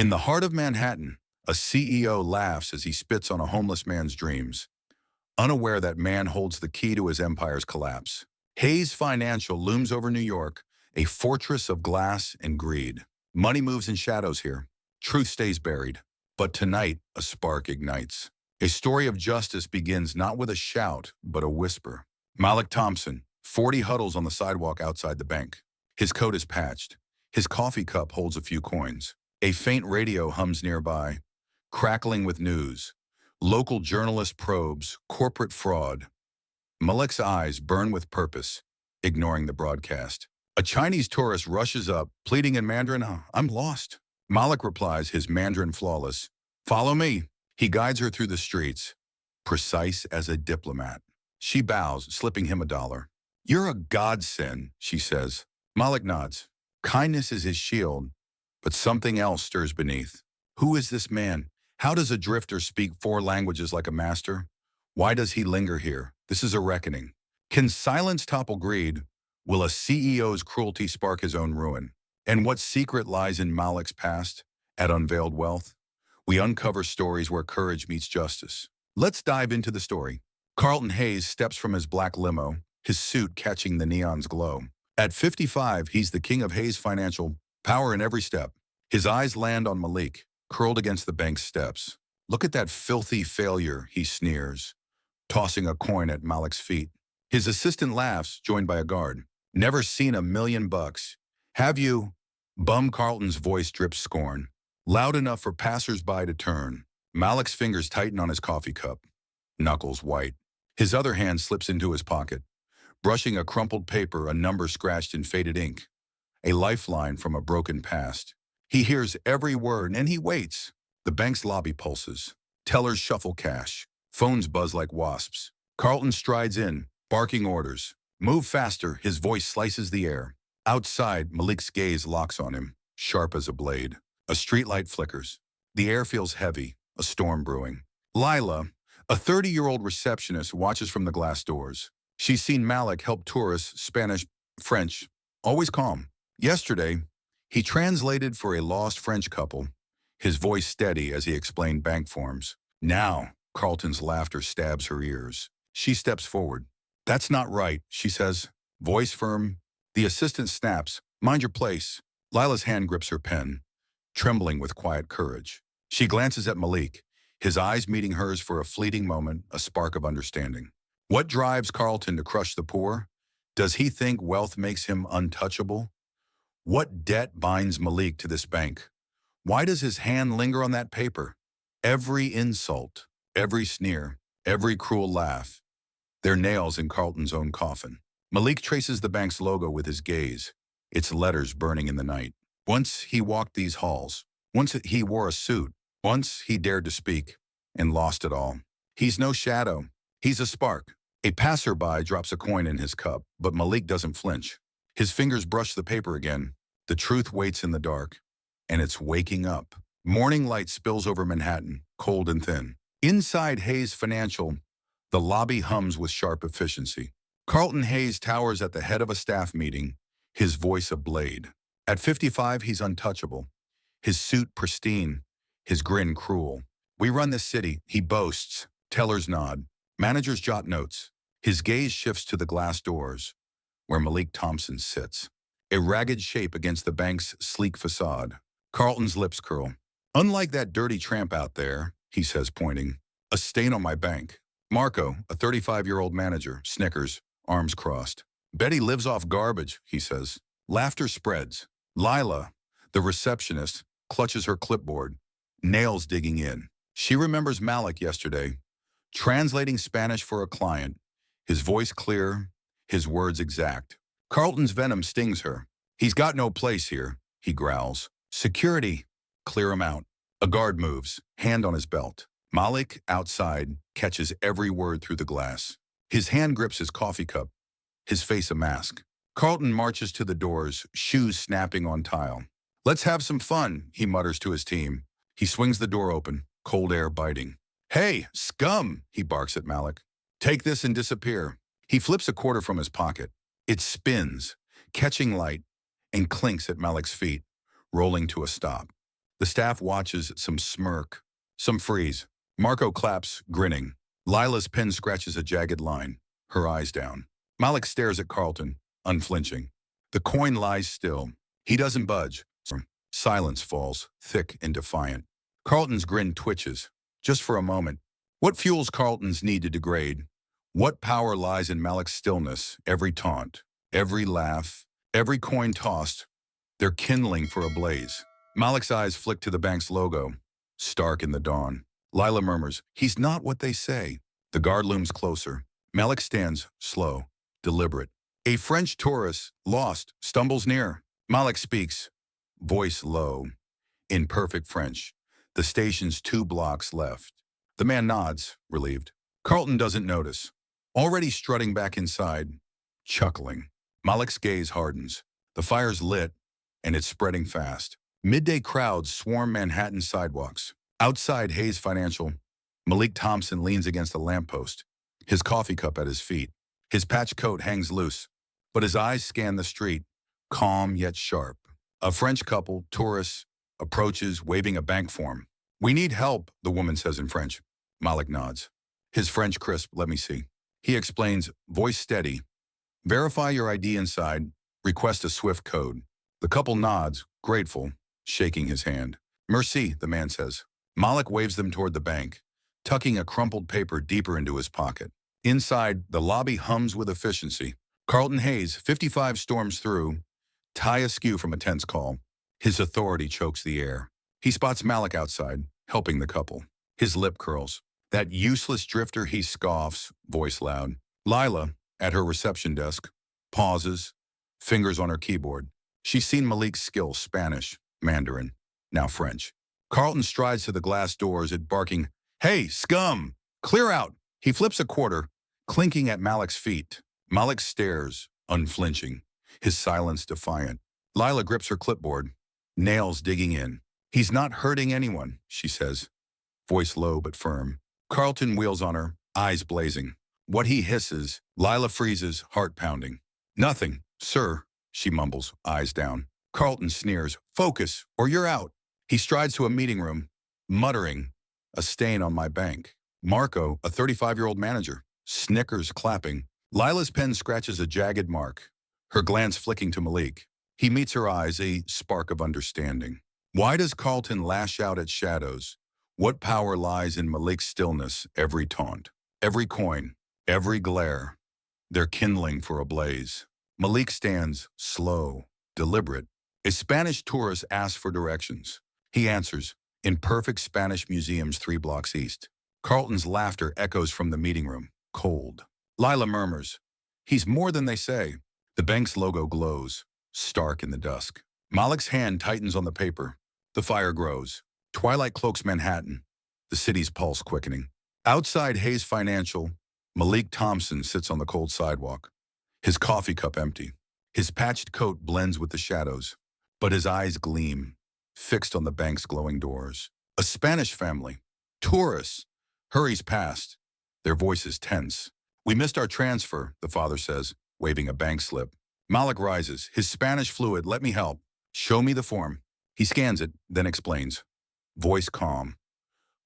In the heart of Manhattan, a CEO laughs as he spits on a homeless man's dreams, unaware that man holds the key to his empire's collapse. Hayes Financial looms over New York, a fortress of glass and greed. Money moves in shadows here. Truth stays buried. But tonight, a spark ignites. A story of justice begins not with a shout, but a whisper. Malik Thompson, 40 huddles on the sidewalk outside the bank. His coat is patched. His coffee cup holds a few coins. A faint radio hums nearby, crackling with news. Local journalist probes corporate fraud. Malik's eyes burn with purpose, ignoring the broadcast. A Chinese tourist rushes up, pleading in Mandarin, "I'm lost." Malik replies, his Mandarin flawless, "Follow me." He guides her through the streets, precise as a diplomat. She bows, slipping him $1. "You're a godsend," she says. Malik nods. Kindness is his shield, but something else stirs beneath. Who is this man? How does a drifter speak 4 languages like a master? Why does he linger here? This is a reckoning. Can silence topple greed? Will a CEO's cruelty spark his own ruin? And what secret lies in Malik's past? At Unveiled Wealth, we uncover stories where courage meets justice. Let's dive into the story. Carlton Hayes steps from his black limo, his suit catching the neon's glow. At 55, he's the king of Hayes Financial, power in every step. His eyes land on Malik, curled against the bank's steps. "Look at that filthy failure," he sneers, tossing a coin at Malik's feet. His assistant laughs, joined by a guard. "Never seen $1 million. Have you?" Bum Carlton's voice drips scorn, loud enough for passers-by to turn. Malik's fingers tighten on his coffee cup, knuckles white. His other hand slips into his pocket, brushing a crumpled paper, a number scratched in faded ink, a lifeline from a broken past. He hears every word, and he waits. The bank's lobby pulses. Tellers shuffle cash. Phones buzz like wasps. Carlton strides in, barking orders. "Move faster," his voice slices the air. Outside, Malik's gaze locks on him, sharp as a blade. A streetlight flickers. The air feels heavy, a storm brewing. Lila, a 30-year-old receptionist, watches from the glass doors. She's seen Malik help tourists, Spanish, French, always calm. Yesterday, he translated for a lost French couple, his voice steady as he explained bank forms. Now, Carlton's laughter stabs her ears. She steps forward. "That's not right," she says, voice firm. The assistant snaps, "Mind your place." Lila's hand grips her pen, trembling with quiet courage. She glances at Malik, his eyes meeting hers for a fleeting moment, a spark of understanding. What drives Carlton to crush the poor? Does he think wealth makes him untouchable? What debt binds Malik to this bank? Why does his hand linger on that paper? Every insult, every sneer, every cruel laugh, they're nails in Carlton's own coffin. Malik traces the bank's logo with his gaze, its letters burning in the night. Once he walked these halls. Once he wore a suit. Once he dared to speak, and lost it all. He's no shadow. He's a spark. A passerby drops a coin in his cup, but Malik doesn't flinch. His fingers brush the paper again. The truth waits in the dark, and it's waking up. Morning light spills over Manhattan, cold and thin. Inside Hayes Financial, the lobby hums with sharp efficiency. Carlton Hayes towers at the head of a staff meeting, his voice a blade. At 55, he's untouchable. His suit pristine, his grin cruel. "We run this city," he boasts. Tellers nod. Managers jot notes. His gaze shifts to the glass doors, where Malik Thompson sits, a ragged shape against the bank's sleek facade. Carlton's lips curl. "Unlike that dirty tramp out there," he says, pointing, "a stain on my bank." Marco, a 35-year-old manager, snickers, arms crossed. "Betty lives off garbage," he says. Laughter spreads. Lila, the receptionist, clutches her clipboard, nails digging in. She remembers Malik yesterday, translating Spanish for a client, his voice clear, his words exact. Carlton's venom stings her. "He's got no place here," he growls. "Security, clear him out." A guard moves, hand on his belt. Malik, outside, catches every word through the glass. His hand grips his coffee cup, his face a mask. Carlton marches to the doors, shoes snapping on tile. "Let's have some fun," he mutters to his team. He swings the door open, cold air biting. "Hey, scum," he barks at Malik. "Take this and disappear." He flips a quarter from his pocket. It spins, catching light, and clinks at Malik's feet, rolling to a stop. The staff watches, some smirk, some freeze. Marco claps, grinning. Lila's pen scratches a jagged line, her eyes down. Malik stares at Carlton, unflinching. The coin lies still. He doesn't budge. Silence falls, thick and defiant. Carlton's grin twitches, just for a moment. What fuels Carlton's need to degrade? What power lies in Malik's stillness, every taunt, every laugh, every coin tossed? They're kindling for a blaze. Malik's eyes flick to the bank's logo, stark in the dawn. Lila murmurs, "He's not what they say." The guard looms closer. Malik stands, slow, deliberate. A French tourist, lost, stumbles near. Malik speaks, voice low, in perfect French. The station's 2 blocks left. The man nods, relieved. Carlton doesn't notice. Already strutting back inside, chuckling. Malik's gaze hardens. The fire's lit, and it's spreading fast. Midday crowds swarm Manhattan sidewalks. Outside Hayes Financial, Malik Thompson leans against a lamppost, his coffee cup at his feet. His patch coat hangs loose, but his eyes scan the street, calm yet sharp. A French couple, tourists, approaches, waving a bank form. "We need help," the woman says in French. Malik nods. His French crisp, "Let me see." He explains, voice steady. "Verify your ID inside. Request a Swift code." The couple nods, grateful, shaking his hand. "Merci," the man says. Malik waves them toward the bank, tucking a crumpled paper deeper into his pocket. Inside, the lobby hums with efficiency. Carlton Hayes, 55, storms through, tie askew from a tense call. His authority chokes the air. He spots Malik outside, helping the couple. His lip curls. "That useless drifter," he scoffs, voice loud. Lila, at her reception desk, pauses, fingers on her keyboard. She's seen Malik's skill, Spanish, Mandarin, now French. Carlton strides to the glass doors, barking, "Hey, scum! Clear out!" He flips a quarter, clinking at Malik's feet. Malik stares, unflinching, his silence defiant. Lila grips her clipboard, nails digging in. "He's not hurting anyone," she says, voice low but firm. Carlton wheels on her, eyes blazing. What he hisses, Lila freezes, heart pounding. "Nothing, sir," she mumbles, eyes down. Carlton sneers, "Focus, or you're out." He strides to a meeting room, muttering, "A stain on my bank." Marco, a 35-year-old manager, snickers, clapping. Lila's pen scratches a jagged mark, her glance flicking to Malik. He meets her eyes, a spark of understanding. Why does Carlton lash out at shadows? What power lies in Malik's stillness, every taunt, every coin, every glare? They're kindling for a blaze. Malik stands, slow, deliberate. A Spanish tourist asks for directions. He answers, in perfect Spanish museums 3 blocks east. Carlton's laughter echoes from the meeting room, cold. Lila murmurs, "He's more than they say." The bank's logo glows, stark in the dusk. Malik's hand tightens on the paper. The fire grows. Twilight cloaks Manhattan, the city's pulse quickening. Outside Hayes Financial, Malik Thompson sits on the cold sidewalk, his coffee cup empty. His patched coat blends with the shadows, but his eyes gleam, fixed on the bank's glowing doors. A Spanish family, tourists, hurries past, their voices tense. "We missed our transfer," the father says, waving a bank slip. Malik rises, his Spanish fluid, "Let me help. Show me the form." He scans it, then explains, voice calm.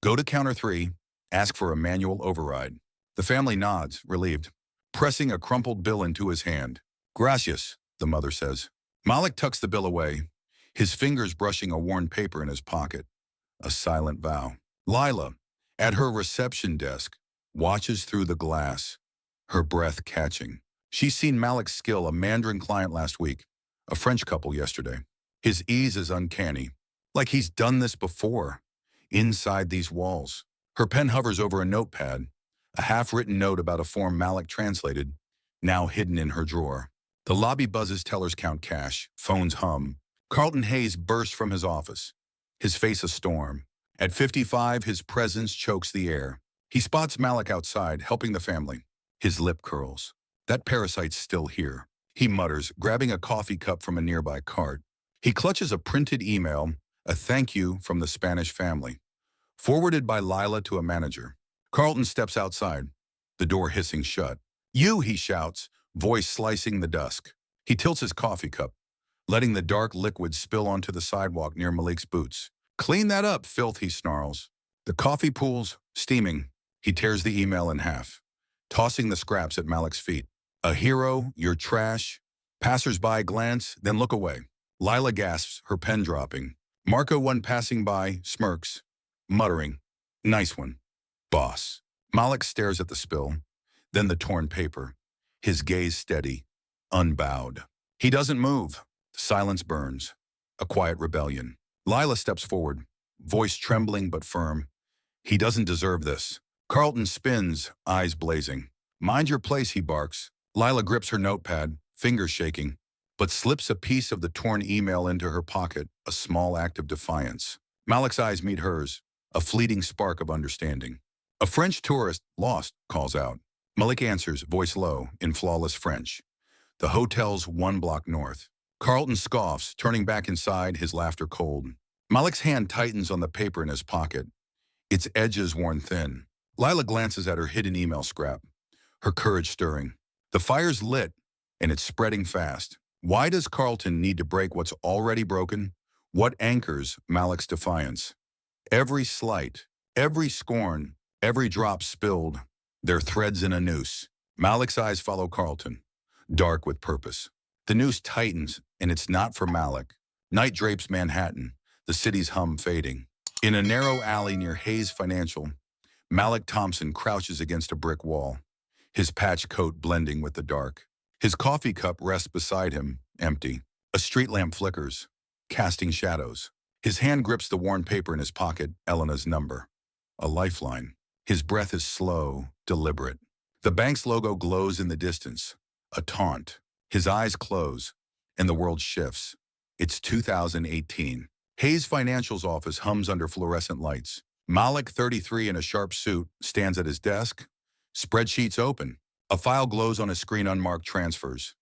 "Go to counter 3, ask for a manual override." The family nods, relieved, pressing a crumpled bill into his hand. "Gracias," the mother says. Malik tucks the bill away, his fingers brushing a worn paper in his pocket. A silent vow. Lila, at her reception desk, watches through the glass, her breath catching. She's seen Malik's skill, a Mandarin client last week, a French couple yesterday. His ease is uncanny, like he's done this before, inside these walls. Her pen hovers over a notepad, a half-written note about a form Malik translated, now hidden in her drawer. The lobby buzzes, tellers count cash, phones hum. Carlton Hayes bursts from his office, his face a storm. At 55, his presence chokes the air. He spots Malik outside, helping the family. His lip curls. That parasite's still here. He mutters, grabbing a coffee cup from a nearby cart. He clutches a printed email, a thank you from the Spanish family, forwarded by Lila to a manager. Carlton steps outside, the door hissing shut. "You," he shouts, voice slicing the dusk. He tilts his coffee cup, letting the dark liquid spill onto the sidewalk near Malik's boots. Clean that up, filth, he snarls. The coffee pool's steaming. He tears the email in half, tossing the scraps at Malik's feet. A hero, you're trash. Passers-by glance, then look away. Lila gasps, her pen dropping. Marco, one passing by, smirks, muttering, nice one, boss. Malik stares at the spill, then the torn paper, his gaze steady, unbowed. He doesn't move. Silence burns. A quiet rebellion. Lila steps forward, voice trembling but firm. He doesn't deserve this. Carlton spins, eyes blazing. Mind your place, he barks. Lila grips her notepad, fingers shaking, but slips a piece of the torn email into her pocket, a small act of defiance. Malik's eyes meet hers, a fleeting spark of understanding. A French tourist, lost, calls out. Malik answers, voice low, in flawless French. The hotel's 1 block north. Carlton scoffs, turning back inside, his laughter cold. Malik's hand tightens on the paper in his pocket, its edges worn thin. Lila glances at her hidden email scrap, her courage stirring. The fire's lit, and it's spreading fast. Why does Carlton need to break what's already broken? What anchors Malik's defiance? Every slight, every scorn, every drop spilled, they're threads in a noose. Malik's eyes follow Carlton, dark with purpose. The noose tightens, and it's not for Malik. Night drapes Manhattan, the city's hum fading. In a narrow alley near Hayes Financial, Malik Thompson crouches against a brick wall, his patch coat blending with the dark. His coffee cup rests beside him, empty. A street lamp flickers, casting shadows. His hand grips the worn paper in his pocket, Elena's number. A lifeline. His breath is slow, deliberate. The bank's logo glows in the distance, a taunt. His eyes close, and the world shifts. It's 2018. Hayes Financial's office hums under fluorescent lights. Malik, 33, in a sharp suit, stands at his desk. Spreadsheets open. A file glows on his screen, unmarked transfers.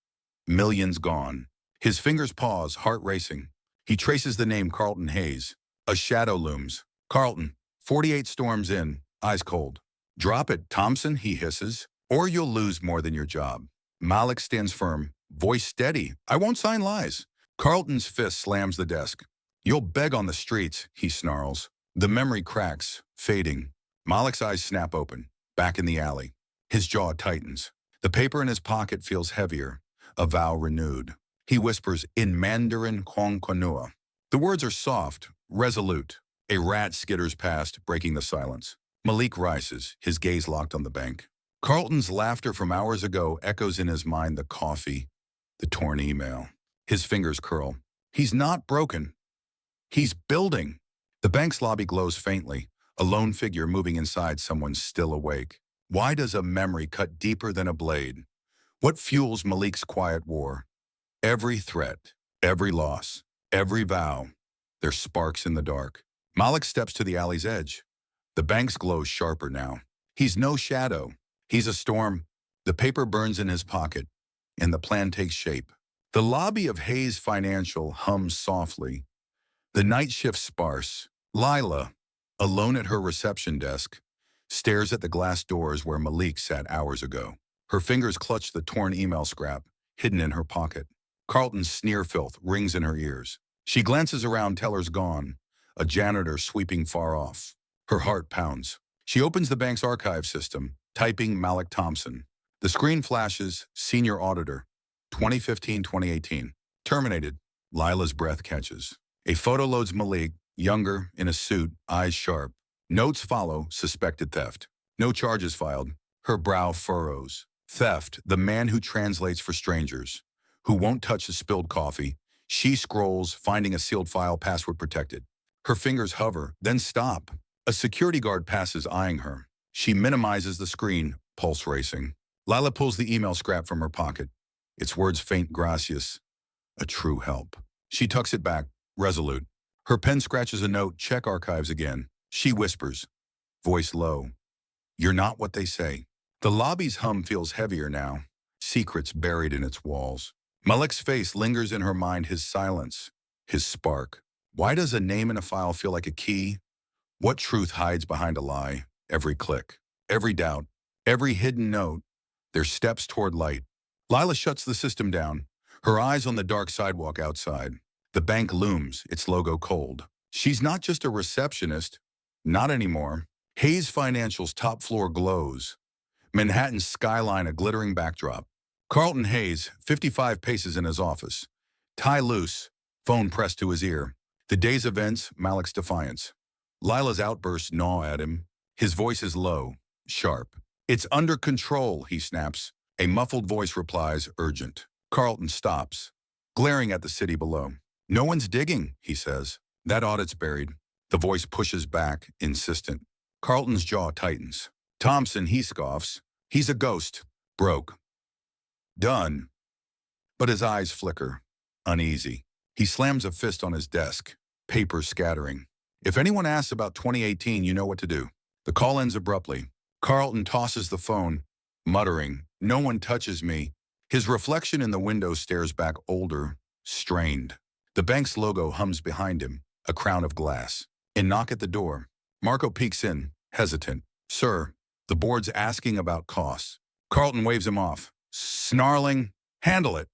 Millions gone. His fingers pause, heart racing. He traces the name Carlton Hayes. A shadow looms. Carlton, 48 storms in, eyes cold. Drop it, Thompson, he hisses, or you'll lose more than your job. Malik stands firm, voice steady. I won't sign lies. Carlton's fist slams the desk. You'll beg on the streets, he snarls. The memory cracks, fading. Malik's eyes snap open, back in the alley. His jaw tightens. The paper in his pocket feels heavier, a vow renewed. He whispers in Mandarin Kwangkonua. The words are soft, resolute. A rat skitters past, breaking the silence. Malik rises, his gaze locked on the bank. Carlton's laughter from hours ago echoes in his mind, the coffee, the torn email. His fingers curl. He's not broken. He's building. The bank's lobby glows faintly, a lone figure moving inside, someone still awake. Why does a memory cut deeper than a blade? What fuels Malik's quiet war? Every threat, every loss, every vow. There's sparks in the dark. Malik steps to the alley's edge. The bank's glow sharper now. He's no shadow. He's a storm. The paper burns in his pocket, and the plan takes shape. The lobby of Hayes Financial hums softly. The night shift's sparse. Lila, alone at her reception desk, stares at the glass doors where Malik sat hours ago. Her fingers clutch the torn email scrap, hidden in her pocket. Carlton's sneer filth rings in her ears. She glances around, tellers gone, a janitor sweeping far off. Her heart pounds. She opens the bank's archive system, typing Malik Thompson. The screen flashes, senior auditor, 2015-2018. Terminated. Lila's breath catches. A photo loads Malik, younger, in a suit, eyes sharp. Notes follow, suspected theft. No charges filed. Her brow furrows. Theft, the man who translates for strangers, who won't touch the spilled coffee. She scrolls, finding a sealed file, password protected. Her fingers hover, then stop. A security guard passes, eyeing her. She minimizes the screen, pulse racing. Lila pulls the email scrap from her pocket. Its words faint, gracious. A true help. She tucks it back, resolute. Her pen scratches a note, check archives again. She whispers, voice low. You're not what they say. The lobby's hum feels heavier now, secrets buried in its walls. Malik's face lingers in her mind, his silence, his spark. Why does a name in a file feel like a key? What truth hides behind a lie? Every click, every doubt, every hidden note. Their steps toward light. Lila shuts the system down, her eyes on the dark sidewalk outside. The bank looms, its logo cold. She's not just a receptionist. Not anymore. Hayes Financial's top floor glows. Manhattan's skyline a glittering backdrop. Carlton Hayes, 55 paces in his office. Tie loose, phone pressed to his ear. The day's events, Malik's defiance. Lila's outbursts gnaw at him. His voice is low, sharp. It's under control, he snaps. A muffled voice replies, urgent. Carlton stops, glaring at the city below. No one's digging, he says. That audit's buried. The voice pushes back, insistent. Carlton's jaw tightens. Thompson, he scoffs. He's a ghost. Broke. Done. But his eyes flicker. Uneasy. He slams a fist on his desk. Papers scattering. If anyone asks about 2018, you know what to do. The call ends abruptly. Carlton tosses the phone, muttering, no one touches me. His reflection in the window stares back older, strained. The bank's logo hums behind him, a crown of glass. A knock at the door. Marco peeks in, hesitant. Sir, the board's asking about costs. Carlton waves him off, snarling, handle it.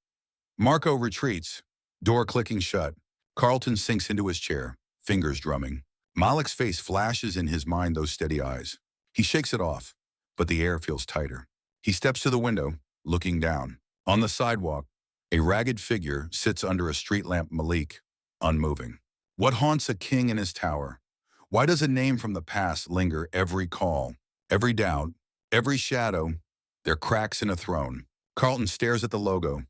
Marco retreats, door clicking shut. Carlton sinks into his chair, fingers drumming. Malik's face flashes in his mind those steady eyes. He shakes it off, but the air feels tighter. He steps to the window, looking down. On the sidewalk, a ragged figure sits under a street lamp. Malik, unmoving. What haunts a king in his tower? Why does a name from the past linger every call, every doubt, every shadow? There cracks in a throne. Carlton stares at the logo,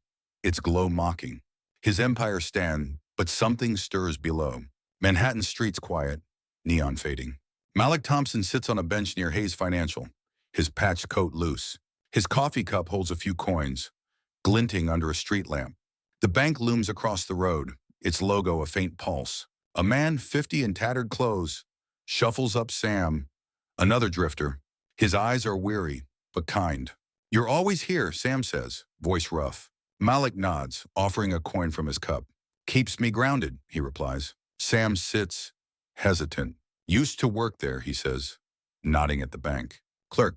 its glow mocking. His empire stands, but something stirs below. Manhattan streets quiet, neon fading. Malik Thompson sits on a bench near Hayes Financial, his patched coat loose. His coffee cup holds a few coins, glinting under a street lamp. The bank looms across the road, its logo a faint pulse. A man, 50 in tattered clothes, shuffles up Sam, another drifter. His eyes are weary, but kind. You're always here, Sam says, voice rough. Malik nods, offering a coin from his cup. Keeps me grounded, he replies. Sam sits, hesitant. Used to work there, he says, nodding at the bank. Clerk.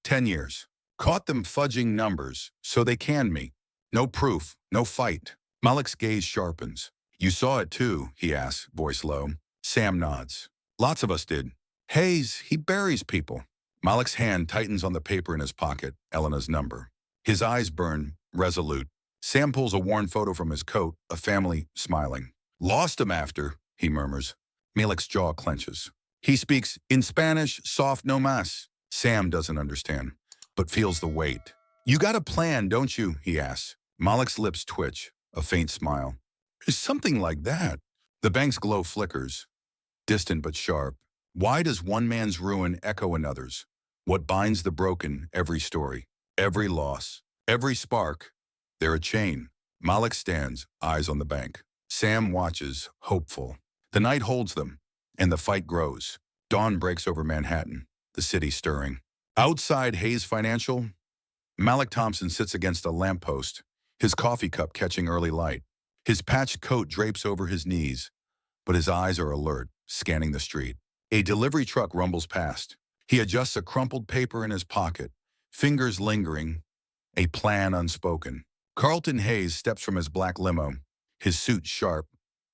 10 years. Caught them fudging numbers, so they canned me. No proof, no fight. Malik's gaze sharpens. You saw it too, he asks, voice low. Sam nods. Lots of us did. Hayes, he buries people. Malik's hand tightens on the paper in his pocket, Elena's number. His eyes burn, resolute. Sam pulls a worn photo from his coat, a family smiling. Lost him after, he murmurs. Malik's jaw clenches. He speaks in Spanish, soft no mas. Sam doesn't understand, but feels the weight. You got a plan, don't you, he asks. Malik's lips twitch, a faint smile. Something like that. The bank's glow flickers, distant but sharp. Why does one man's ruin echo another's? What binds the broken, every story, every loss, every spark? They're a chain. Malik stands, eyes on the bank. Sam watches, hopeful. The night holds them, and the fight grows. Dawn breaks over Manhattan, the city stirring. Outside Hayes Financial, Malik Thompson sits against a lamppost, his coffee cup catching early light. His patched coat drapes over his knees, but his eyes are alert, scanning the street. A delivery truck rumbles past. He adjusts a crumpled paper in his pocket, fingers lingering, a plan unspoken. Carlton Hayes steps from his black limo, his suit sharp,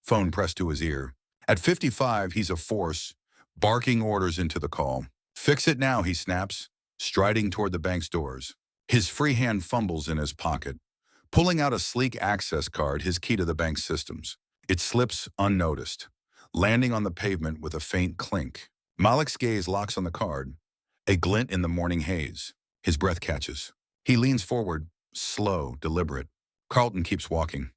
phone pressed to his ear. At 55, he's a force, barking orders into the call. Fix it now, he snaps, striding toward the bank's doors. His free hand fumbles in his pocket, pulling out a sleek access card, his key to the bank's systems. It slips unnoticed, landing on the pavement with a faint clink. Malik's gaze locks on the card, a glint in the morning haze. His breath catches. He leans forward, slow, deliberate. Carlton keeps walking,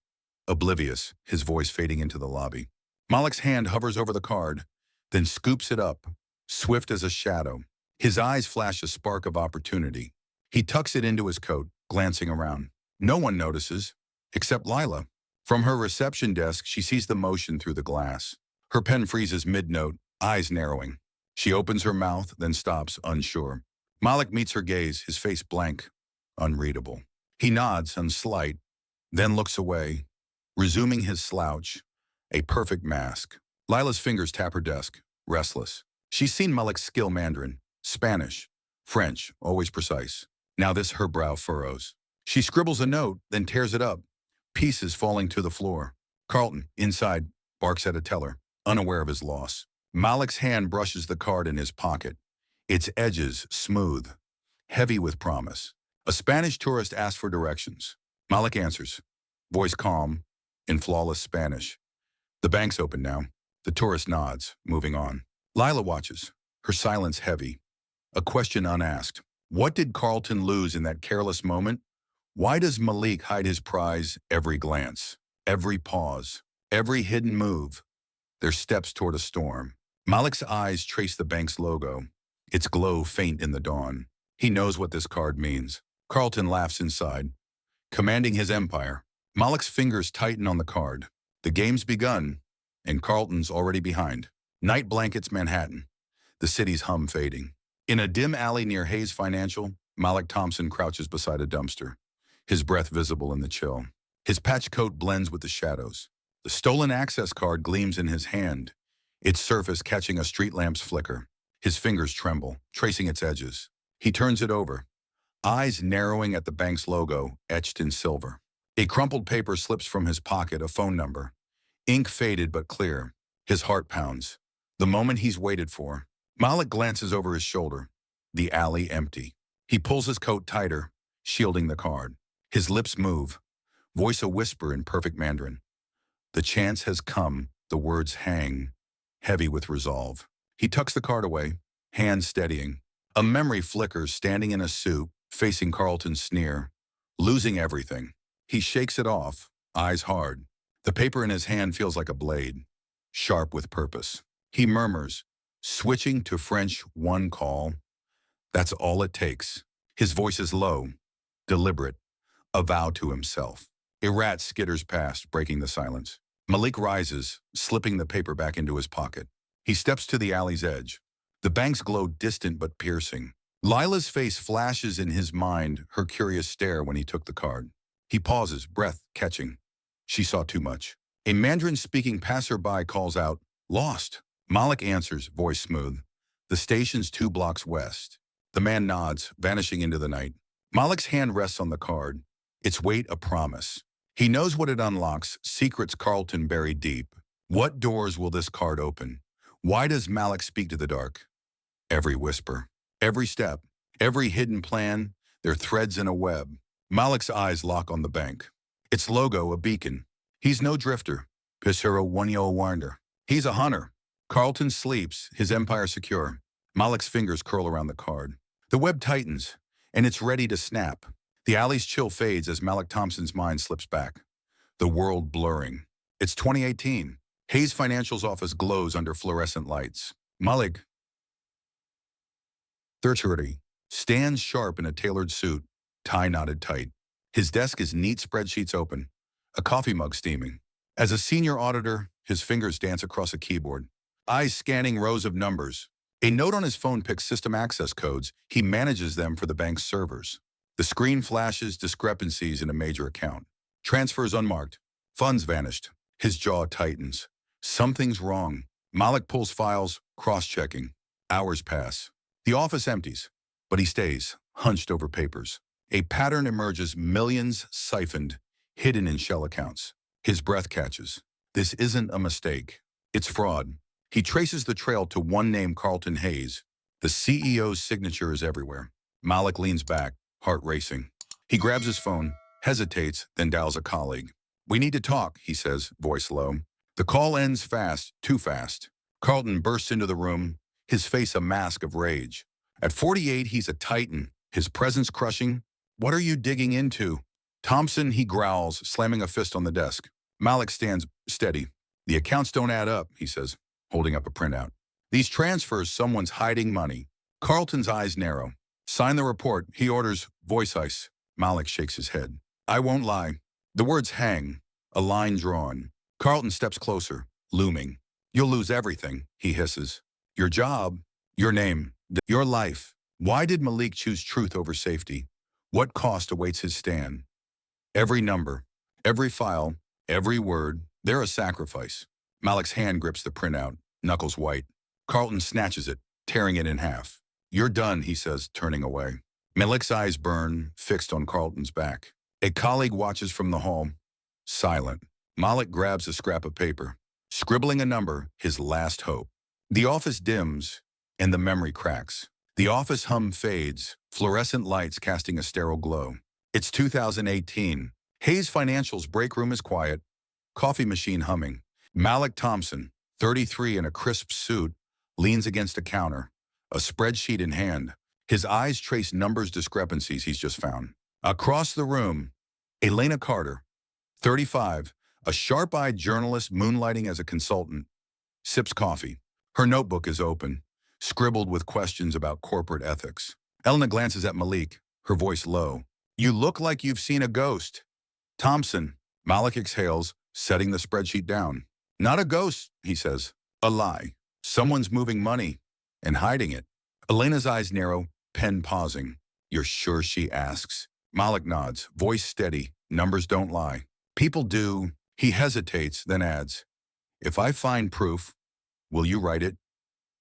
oblivious, his voice fading into the lobby. Malik's hand hovers over the card, then scoops it up, swift as a shadow. His eyes flash a spark of opportunity. He tucks it into his coat, glancing around. No one notices, except Lila. From her reception desk, she sees the motion through the glass. Her pen freezes mid-note, eyes narrowing. She opens her mouth, then stops, unsure. Malik meets her gaze, his face blank, unreadable. He nods, unslight, then looks away, resuming his slouch, a perfect mask. Lila's fingers tap her desk, restless. She's seen Malik's skill Mandarin, Spanish, French, always precise. Now this her brow furrows. She scribbles a note, then tears it up, pieces falling to the floor. Carlton, inside, barks at a teller. unaware of his loss. Malik's hand brushes the card in his pocket, its edges smooth, heavy with promise. A Spanish tourist asks for directions. Malik answers, voice calm, in flawless Spanish. The bank's open now. The tourist nods, moving on. Lila watches, her silence heavy. A question unasked. What did Carlton lose in that careless moment? Why does Malik hide his prize every glance, every pause, every hidden move? Their steps toward a storm. Malik's eyes trace the bank's logo, its glow faint in the dawn. He knows what this card means. Carlton laughs inside, commanding his empire. Malik's fingers tighten on the card. The game's begun, and Carlton's already behind. Night blankets Manhattan, the city's hum fading. In a dim alley near Hayes Financial, Malik Thompson crouches beside a dumpster, his breath visible in the chill. His patch coat blends with the shadows. The stolen access card gleams in his hand, its surface catching a street lamp's flicker. His fingers tremble, tracing its edges. He turns it over, eyes narrowing at the bank's logo, etched in silver. A crumpled paper slips from his pocket, a phone number. Ink faded but clear. His heart pounds. The moment he's waited for. Malik glances over his shoulder. The alley empty. He pulls his coat tighter, shielding the card. His lips move, voice a whisper in perfect Mandarin. The chance has come, the words hang, heavy with resolve. He tucks the card away, hands steadying. A memory flickers, standing in a soup, facing Carlton's sneer. Losing everything. He shakes it off, eyes hard. The paper in his hand feels like a blade, sharp with purpose. He murmurs, switching to French one call. That's all it takes. His voice is low, deliberate, a vow to himself. A rat skitters past, breaking the silence. Malik rises, slipping the paper back into his pocket. He steps to the alley's edge. The bank's glow distant but piercing. Lila's face flashes in his mind, her curious stare when he took the card. He pauses, breath catching. She saw too much. A Mandarin-speaking passerby calls out, lost. Malik answers, voice smooth. The station's 2 blocks west. The man nods, vanishing into the night. Malik's hand rests on the card, its weight a promise. He knows what it unlocks, secrets Carlton buried deep. What doors will this card open? Why does Malik speak to the dark? Every whisper, every step, every hidden plan, they're threads in a web. Malik's eyes lock on the bank. Its logo a beacon. He's no drifter. Pisero Wanyo Wander. He's a hunter. Carlton sleeps, his empire secure. Malik's fingers curl around the card. The web tightens, and it's ready to snap. The alley's chill fades as Malik Thompson's mind slips back. The world blurring. It's 2018. Hayes Financial's office glows under fluorescent lights. Malik, 30, stands sharp in a tailored suit, tie knotted tight. His desk is neat spreadsheets open, a coffee mug steaming. As a senior auditor, his fingers dance across a keyboard, eyes scanning rows of numbers. A note on his phone picks system access codes. He manages them for the bank's servers. The screen flashes discrepancies in a major account. Transfers unmarked. Funds vanished. His jaw tightens. Something's wrong. Malik pulls files, cross-checking. Hours pass. The office empties, but he stays, hunched over papers. A pattern emerges, millions siphoned, hidden in shell accounts. His breath catches. This isn't a mistake. It's fraud. He traces the trail to one name, Carlton Hayes. The CEO's signature is everywhere. Malik leans back, heart racing. He grabs his phone, hesitates, then dials a colleague. We need to talk, he says, voice low. The call ends fast, too fast. Carlton bursts into the room, his face a mask of rage. At 48, he's a titan, his presence crushing. What are you digging into? Thompson, he growls, slamming a fist on the desk. Malik stands steady. The accounts don't add up, he says, holding up a printout. These transfers, someone's hiding money. Carlton's eyes narrow. Sign the report, he orders, voice ice. Malik shakes his head. I won't lie. The words hang, a line drawn. Carlton steps closer, looming. You'll lose everything, he hisses. Your job, your name, your life. Why did Malik choose truth over safety? What cost awaits his stand? Every number, every file, every word, they're a sacrifice. Malik's hand grips the printout, knuckles white. Carlton snatches it, tearing it in half. You're done, he says, turning away. Malik's eyes burn, fixed on Carlton's back. A colleague watches from the hall, silent. Malik grabs a scrap of paper. scribbling a number, his last hope. The office dims, and the memory cracks. The office hum fades, fluorescent lights casting a sterile glow. It's 2018. Hayes Financial's break room is quiet, coffee machine humming. Malik Thompson, 33 in a crisp suit, leans against a counter, a spreadsheet in hand. His eyes trace numbers discrepancies he's just found. Across the room, Elena Carter, 35, a sharp-eyed journalist moonlighting as a consultant, sips coffee. Her notebook is open, scribbled with questions about corporate ethics. Elena glances at Malik, her voice low. "You look like you've seen a ghost." "Thompson," Malik exhales, setting the spreadsheet down. "Not a ghost," he says. "A lie. Someone's moving money and hiding it." Elena's eyes narrow, pen pausing. "You're sure?" she asks. Malik nods, voice steady. "Numbers don't lie." "People do." He hesitates, then adds, "If I find proof, will you write it?"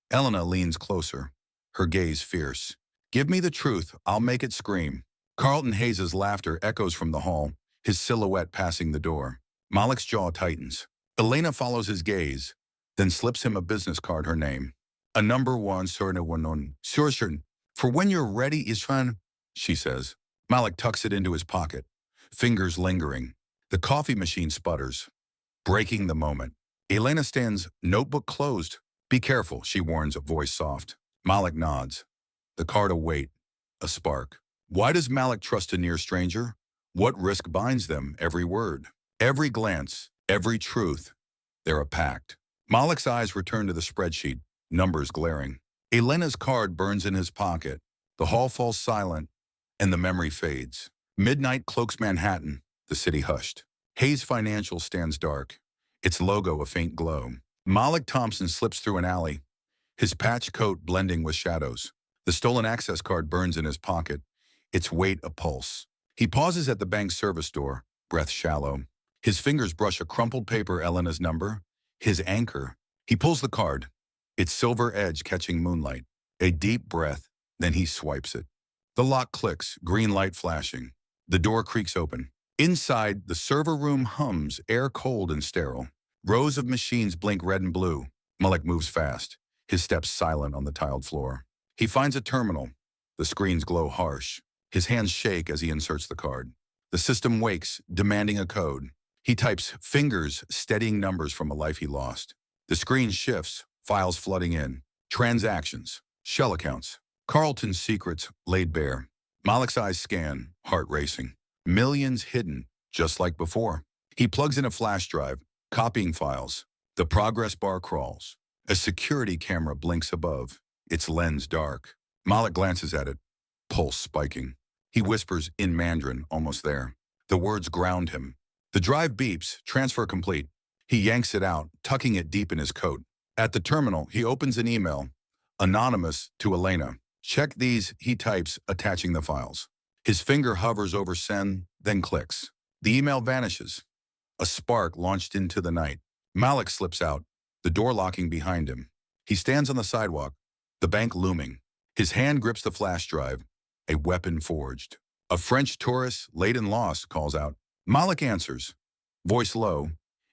Elena leans closer, her gaze fierce. "Give me the truth, I'll make it scream." Carlton Hayes' laughter echoes from the hall, his silhouette passing the door. Malik's jaw tightens. Elena follows his gaze, then slips him a business card, her name. "A number one, certain. For when you're ready, Isran," she says. Malik tucks it into his pocket, fingers lingering. The coffee machine sputters, breaking the moment. Elena stands, notebook closed. "Be careful," she warns, a voice soft. Malik nods. The card await, a spark. Why does Malik trust a near stranger? What risk binds them? Every word, every glance, every truth. They're a pact. Malik's eyes return to the spreadsheet, numbers glaring. Elena's card burns in his pocket. The hall falls silent, and the memory fades. Midnight cloaks Manhattan, the city hushed. Hayes Financial stands dark, its logo a faint glow. Malik Thompson slips through an alley, his patch coat blending with shadows. The stolen access card burns in his pocket, its weight a pulse. He pauses at the bank's service door, breath shallow. His fingers brush a crumpled paper, Elena's number, his anchor. He pulls the card, its silver edge catching moonlight. A deep breath, then he swipes it. The lock clicks, green light flashing. The door creaks open. Inside, the server room hums, air cold and sterile. Rows of machines blink red and blue. Malik moves fast, his steps silent on the tiled floor. He finds a terminal. The screens glow harsh. His hands shake as he inserts the card. The system wakes, demanding a code. He types, fingers steadying numbers from a life he lost. The screen shifts, files flooding in. Transactions, shell accounts, Carlton's secrets laid bare. Malik's eyes scan, heart racing. Millions hidden, just like before. He plugs in a flash drive, copying files. The progress bar crawls. A security camera blinks above, its lens dark. Malik glances at it, pulse spiking. He whispers in Mandarin, almost there. The words ground him. The drive beeps, transfer complete. He yanks it out, tucking it deep in his coat. At the terminal, he opens an email, anonymous, to Elena. "Check these," he types, attaching the files. His finger hovers over send, then clicks. The email vanishes. A spark launched into the night. Malik slips out, the door locking behind him. He stands on the sidewalk, the bank looming. His hand grips the flash drive, a weapon forged. A French tourist, late and lost, calls out. Malik answers, voice low,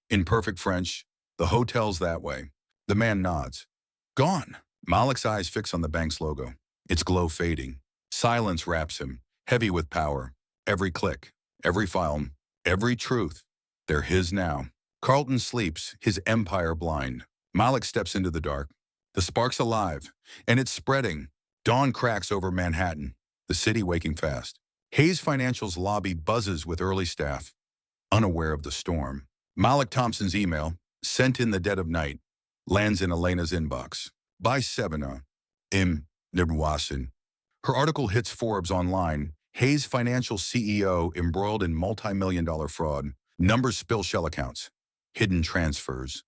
in perfect French, "The hotel's that way." The man nods. "Gone." Malik's eyes fix on the bank's logo, its glow fading. Silence wraps him, heavy with power. Every click, every file, every truth. They're his now. Carlton sleeps, his empire blind. Malik steps into the dark. The spark's alive, and it's spreading. Dawn cracks over Manhattan, the city waking fast. Hayes Financial's lobby buzzes with early staff, unaware of the storm. Malik Thompson's email, sent in the dead of night, lands in Elena's inbox. By 7 im Nibwasin. Her article hits Forbes online. Hayes Financial CEO embroiled in multi-million-dollar fraud. Numbers spill shell accounts. Hidden transfers.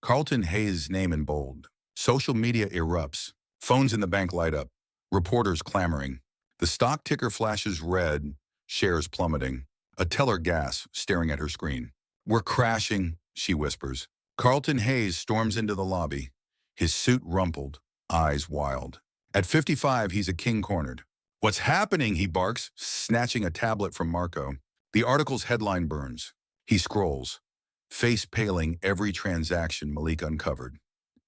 Carlton Hayes' name in bold. Social media erupts. Phones in the bank light up. Reporters clamoring. The stock ticker flashes red, shares plummeting. A teller gasps, staring at her screen. "We're crashing," she whispers. Carlton Hayes storms into the lobby, his suit rumpled, eyes wild. At 55, he's a king cornered. "What's happening?" he barks, snatching a tablet from Marco. The article's headline burns. He scrolls. face paling every transaction Malik uncovered.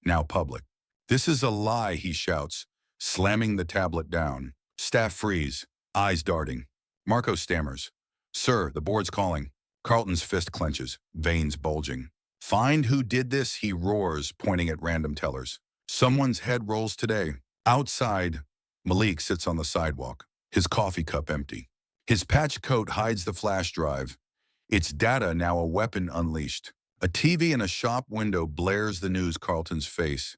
Now public. "This is a lie," he shouts, slamming the tablet down. Staff freeze, eyes darting. Marco stammers. "Sir, the board's calling." Carlton's fist clenches, veins bulging. "Find who did this," he roars, pointing at random tellers. Someone's head rolls today. Outside, Malik sits on the sidewalk, his coffee cup empty. His patch coat hides the flash drive. Its data now a weapon unleashed. A TV in a shop window blares the news Carlton's face.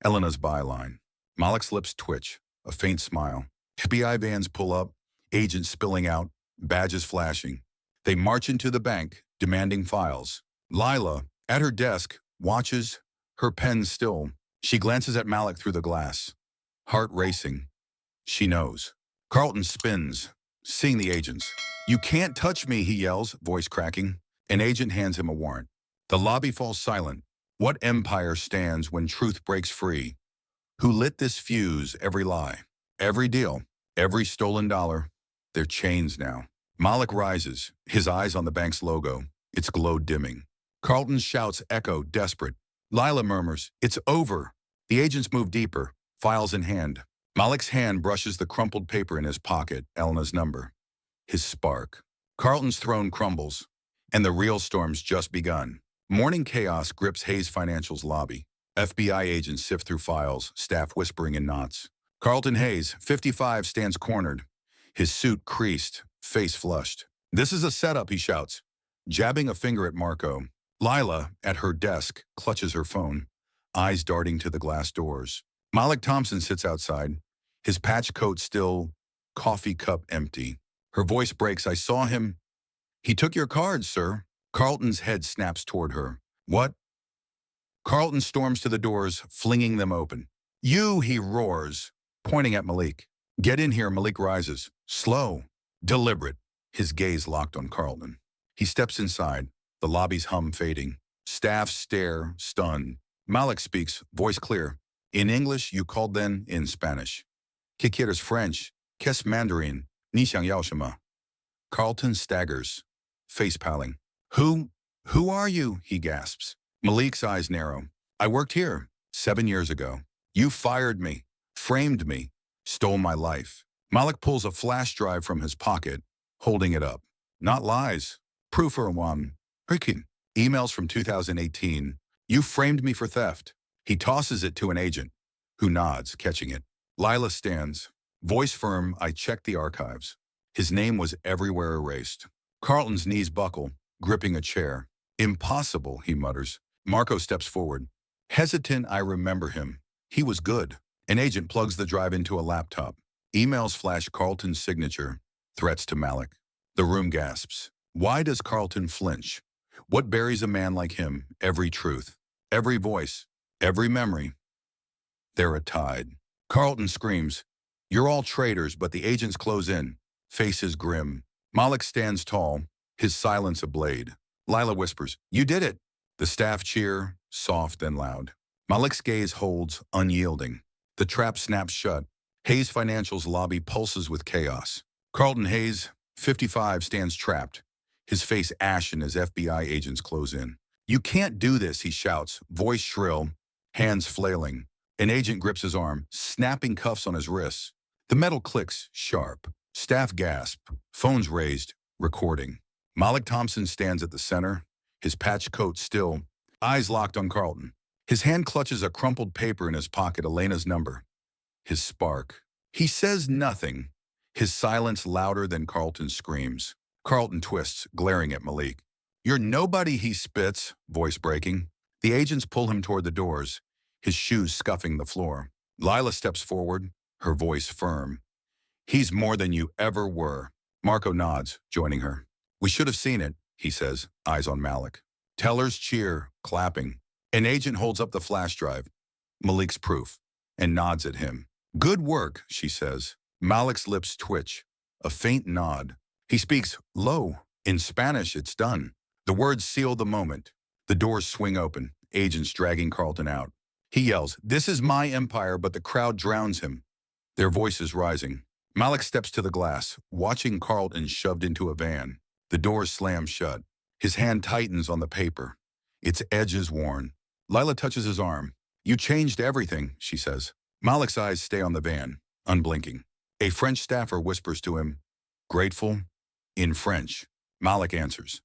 Elena's byline. Malik's lips twitch, a faint smile. FBI vans pull up, agents spilling out, badges flashing. They march into the bank, demanding files. Lila, at her desk, watches, her pen still. She glances at Malik through the glass. Heart racing. She knows. Carlton spins, seeing the agents. "You can't touch me," he yells, voice cracking. An agent hands him a warrant. The lobby falls silent. What empire stands when truth breaks free? Who lit this fuse? Every lie, every deal, every stolen dollar. They're chains now. Malik rises, his eyes on the bank's logo, its glow dimming. Carlton's shouts echo, desperate. Lila murmurs, "It's over." The agents move deeper, files in hand. Malik's hand brushes the crumpled paper in his pocket, Elena's number. His spark. Carlton's throne crumbles, and the real storm's just begun. Morning chaos grips Hayes Financial's lobby. FBI agents sift through files, staff whispering in knots. Carlton Hayes, 55, stands cornered, his suit creased, face flushed. "This is a setup," he shouts, jabbing a finger at Marco. Lila, at her desk, clutches her phone, eyes darting to the glass doors. Malik Thompson sits outside, his patch coat still, coffee cup empty. Her voice breaks. "I saw him." "He took your cards, sir." Carlton's head snaps toward her. "What?" Carlton storms to the doors, flinging them open. "You," he roars, pointing at Malik. "Get in here." Malik rises, slow, deliberate, his gaze locked on Carlton. He steps inside, the lobby's hum fading. Staff stare, stunned. Malik speaks, voice clear. "In English, you called then in Spanish. ¿Qué quieres French? Qu'est Mandarin? Ni xiang yao shima." Carlton staggers, face paling. Who are you?" he gasps. Malik's eyes narrow. "I worked here 7 years ago. You fired me, framed me, stole my life." Malik pulls a flash drive from his pocket, holding it up. "Not lies. Proof for one. Emails from 2018. You framed me for theft." He tosses it to an agent, who nods, catching it. Lila stands, voice firm. "I checked the archives." His name was everywhere erased. Carlton's knees buckle, gripping a chair. "Impossible," he mutters. Marco steps forward. Hesitant, "I remember him. He was good." An agent plugs the drive into a laptop. Emails flash Carlton's signature, threats to Malik. The room gasps. Why does Carlton flinch? What buries a man like him? Every truth, every voice, every memory. They're a tide. Carlton screams, "You're all traitors," but the agents close in, faces grim. Malik stands tall, his silence a blade. Lila whispers, "You did it." The staff cheer, soft and loud. Malik's gaze holds, unyielding. The trap snaps shut. Hayes Financial's lobby pulses with chaos. Carlton Hayes, 55, stands trapped, his face ashen as FBI agents close in. "You can't do this," he shouts, voice shrill, hands flailing. An agent grips his arm, snapping cuffs on his wrists. The metal clicks, sharp. Staff gasp, phones raised, recording. Malik Thompson stands at the center, his patched coat still, eyes locked on Carlton. His hand clutches a crumpled paper in his pocket, Elena's number. His spark. He says nothing, his silence louder than Carlton's screams. Carlton twists, glaring at Malik. "You're nobody," he spits, voice breaking. The agents pull him toward the doors, his shoes scuffing the floor. Lila steps forward, her voice firm. "He's more than you ever were." Marco nods, joining her. "We should have seen it," he says, eyes on Malik. Tellers cheer, clapping. An agent holds up the flash drive, Malik's proof, and nods at him. "Good work," she says. Malik's lips twitch, a faint nod. He speaks low. In Spanish, it's done. The words seal the moment. The doors swing open, agents dragging Carlton out. He yells, "This is my empire," but the crowd drowns him. Their voices rising. Malik steps to the glass, watching Carlton shoved into a van. The doors slam shut. His hand tightens on the paper. Its edge is worn. Lila touches his arm. You changed everything, she says. Malik's eyes stay on the van, unblinking. A French staffer whispers to him, grateful, in French. Malik answers,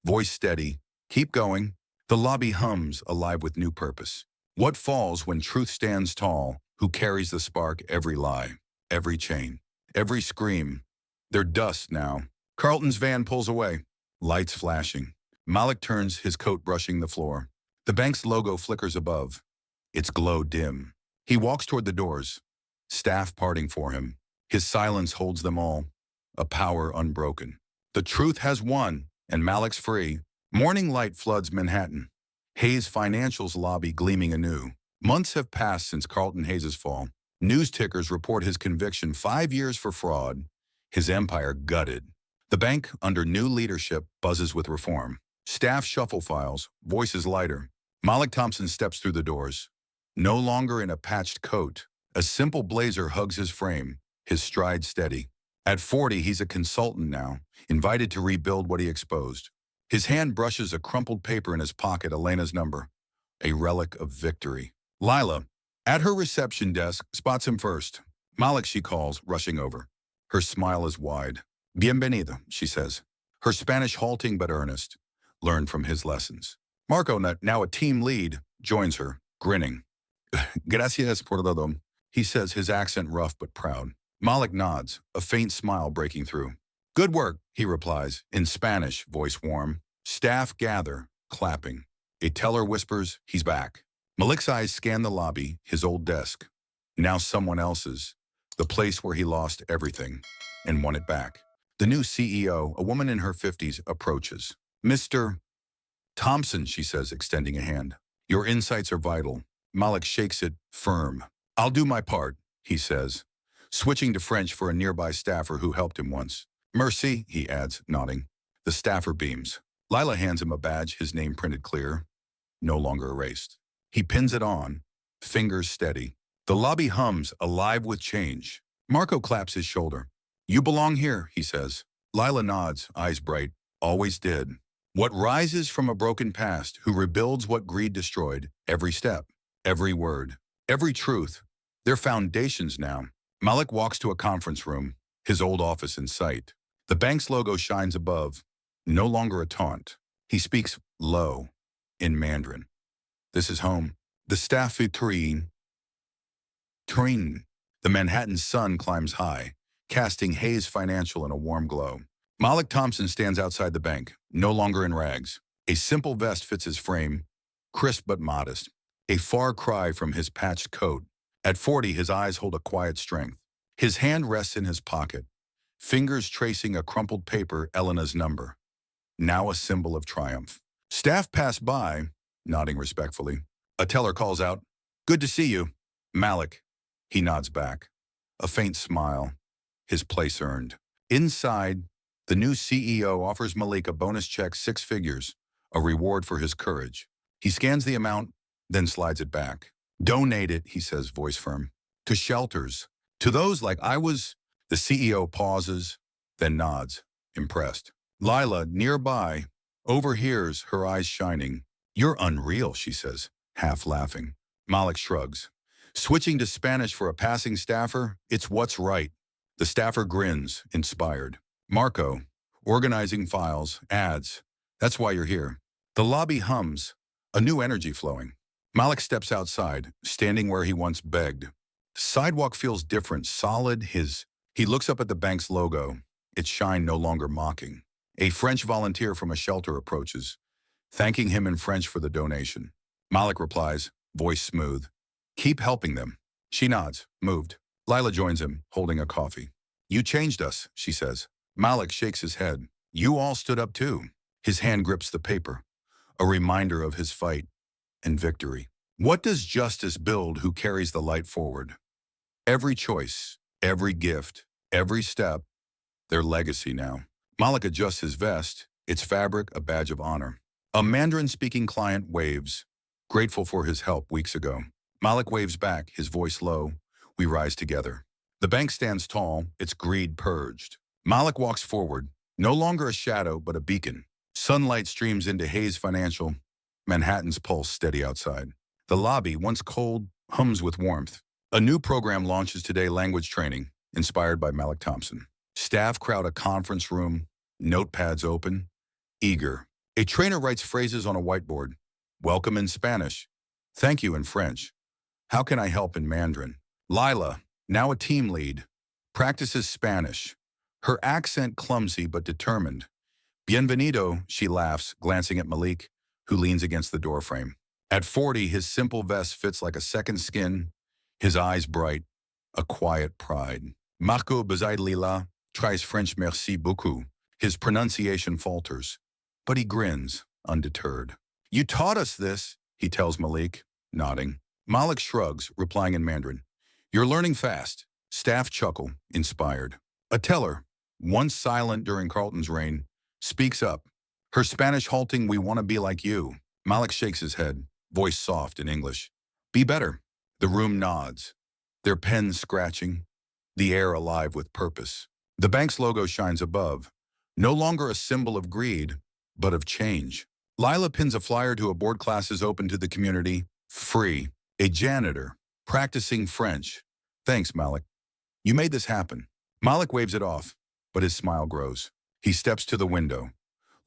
voice steady, keep going. The lobby hums, alive with new purpose. What falls when truth stands tall? Who carries the spark every lie, every chain, every scream? They're dust now. Carlton's van pulls away, lights flashing. Malik turns, his coat brushing the floor. The bank's logo flickers above. Its glow dim. He walks toward the doors, staff parting for him. His silence holds them all, a power unbroken. The truth has won, and Malik's free. Morning light floods Manhattan. Hayes Financial's lobby gleaming anew. Months have passed since Carlton Hayes' fall. News tickers report his conviction, 5 years for fraud, his empire gutted. The bank, under new leadership, buzzes with reform. Staff shuffle files, voices lighter. Malik Thompson steps through the doors. No longer in a patched coat, a simple blazer hugs his frame, his stride steady. At 40, he's a consultant now, invited to rebuild what he exposed. His hand brushes a crumpled paper in his pocket, Elena's number, a relic of victory. Lila, at her reception desk, spots him first. Malik, she calls, rushing over. Her smile is wide. Bienvenida, she says. Her Spanish halting but earnest. Learned from his lessons. Marco, now a team lead, joins her, grinning. Gracias por todo, he says, his accent rough but proud. Malik nods, a faint smile breaking through. Good work, he replies, in Spanish, voice warm. Staff gather, clapping. A teller whispers, he's back. Malik's eyes scan the lobby, his old desk. Now someone else's, the place where he lost everything and won it back. The new CEO, a woman in her 50s, approaches. Mr. Thompson, she says, extending a hand. Your insights are vital. Malik shakes it, firm. I'll do my part, he says, switching to French for a nearby staffer who helped him once. Merci, he adds, nodding. The staffer beams. Lila hands him a badge, his name printed clear, no longer erased. He pins it on, fingers steady. The lobby hums, alive with change. Marco claps his shoulder. You belong here, he says. Lila nods, eyes bright. Always did. What rises from a broken past, who rebuilds what greed destroyed, every step, every word, every truth. They're foundations now. Malik walks to a conference room, his old office in sight. The bank's logo shines above, no longer a taunt. He speaks low, in Mandarin. This is home. The staff vitrine. The Manhattan sun climbs high, casting Hayes Financial in a warm glow. Malik Thompson stands outside the bank, no longer in rags. A simple vest fits his frame, crisp but modest, a far cry from his patched coat. At 40, his eyes hold a quiet strength. His hand rests in his pocket, fingers tracing a crumpled paper, Elena's number, now a symbol of triumph. Staff pass by, nodding respectfully. A teller calls out, good to see you. Malik. He nods back. A faint smile, his place earned. Inside, the new CEO offers Malik a bonus check, 6 figures, a reward for his courage. He scans the amount, then slides it back. Donate it, he says, voice firm, to shelters. To those like I was. The CEO pauses, then nods, impressed. Lila, nearby, overhears, her eyes shining. You're unreal, she says, half laughing. Malik shrugs. Switching to Spanish for a passing staffer, it's what's right. The staffer grins, inspired. Marco, organizing files, adds, that's why you're here. The lobby hums, a new energy flowing. Malik steps outside, standing where he once begged. The sidewalk feels different, solid, He looks up at the bank's logo, its shine no longer mocking. A French volunteer from a shelter approaches, thanking him in French for the donation. Malik replies, voice smooth, keep helping them. She nods, moved. Lila joins him, holding a coffee. You changed us, she says. Malik shakes his head. You all stood up too. His hand grips the paper, a reminder of his fight and victory. What does justice build? Who carries the light forward? Every choice, every gift, every step, their legacy now. Malik adjusts his vest, its fabric a badge of honor. A Mandarin-speaking client waves, grateful for his help weeks ago. Malik waves back, his voice low. We rise together. The bank stands tall, its greed purged. Malik walks forward, no longer a shadow but a beacon. Sunlight streams into Hayes Financial, Manhattan's pulse steady outside. The lobby, once cold, hums with warmth. A new program launches today, language training, inspired by Malik Thompson. Staff crowd a conference room, notepads open, eager. A trainer writes phrases on a whiteboard. Welcome in Spanish. Thank you in French. How can I help in Mandarin? Lila, now a team lead, practices Spanish. Her accent clumsy but determined. Bienvenido, she laughs, glancing at Malik, who leans against the doorframe. At 40, his simple vest fits like a second skin, his eyes bright, a quiet pride. Marco beside Lila tries French merci beaucoup. His pronunciation falters, but he grins, undeterred. You taught us this, he tells Malik, nodding. Malik shrugs, replying in Mandarin. You're learning fast. Staff chuckle, inspired. A teller, once silent during Carlton's reign, speaks up. Her Spanish halting, we want to be like you. Malik shakes his head, voice soft in English. Be better. The room nods, their pens scratching, the air alive with purpose. The bank's logo shines above, no longer a symbol of greed, but of change. Lila pins a flyer to a board classes open to the community, free. A janitor, practicing French. Thanks, Malik. You made this happen. Malik waves it off, but his smile grows. He steps to the window,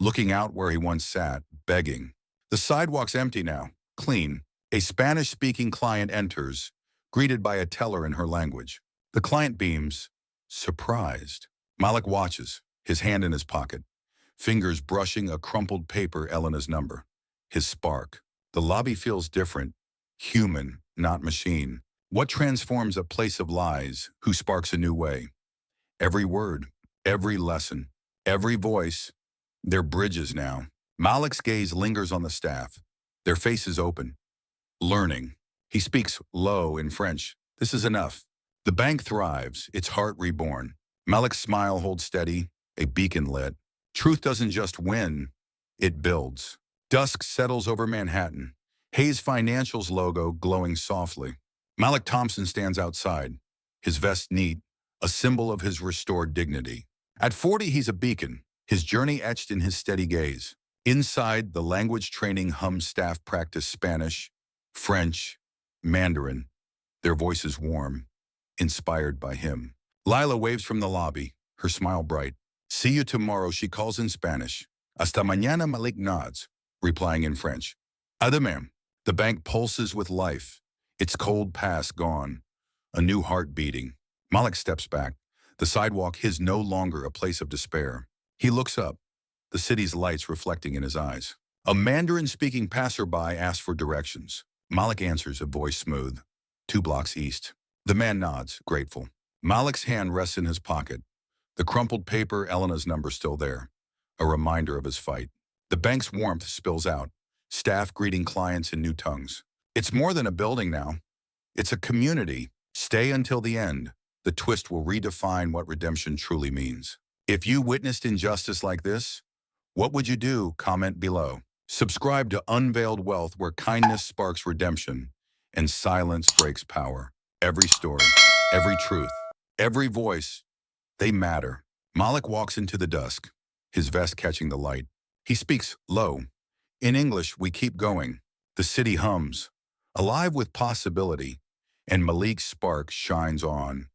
looking out where he once sat, begging. The sidewalk's empty now, clean. A Spanish-speaking client enters, greeted by a teller in her language. The client beams, surprised. Malik watches, his hand in his pocket, fingers brushing a crumpled paper, Elena's number. His spark. The lobby feels different, human, not machine. What transforms a place of lies? Who sparks a new way? Every word, every lesson, every voice. They're bridges now. Malik's gaze lingers on the staff, their faces open. Learning. He speaks low in French. This is enough. The bank thrives, its heart reborn. Malik's smile holds steady, a beacon lit. Truth doesn't just win, it builds. Dusk settles over Manhattan, Hayes Financial's logo glowing softly. Malik Thompson stands outside, his vest neat, a symbol of his restored dignity. At 40, he's a beacon, his journey etched in his steady gaze. Inside, the language training staff practice Spanish, French, Mandarin, their voices warm, inspired by him. Lila waves from the lobby, her smile bright. See you tomorrow, she calls in Spanish. Hasta mañana, Malik nods, replying in French. Ademais. The bank pulses with life, its cold past gone, a new heart beating. Malik steps back, the sidewalk his no longer a place of despair. He looks up, the city's lights reflecting in his eyes. A Mandarin-speaking passerby asks for directions. Malik answers, a voice smooth. 2 blocks east. The man nods, grateful. Malik's hand rests in his pocket. The crumpled paper, Elena's number still there, a reminder of his fight. The bank's warmth spills out, staff greeting clients in new tongues. It's more than a building now. It's a community. Stay until the end. The twist will redefine what redemption truly means. If you witnessed injustice like this, what would you do? Comment below. Subscribe to Unveiled Wealth, where kindness sparks redemption and silence breaks power. Every story, every truth, every voice, they matter. Malik walks into the dusk, his vest catching the light. He speaks low. In English, we keep going. The city hums, alive with possibility, and Malik's spark shines on.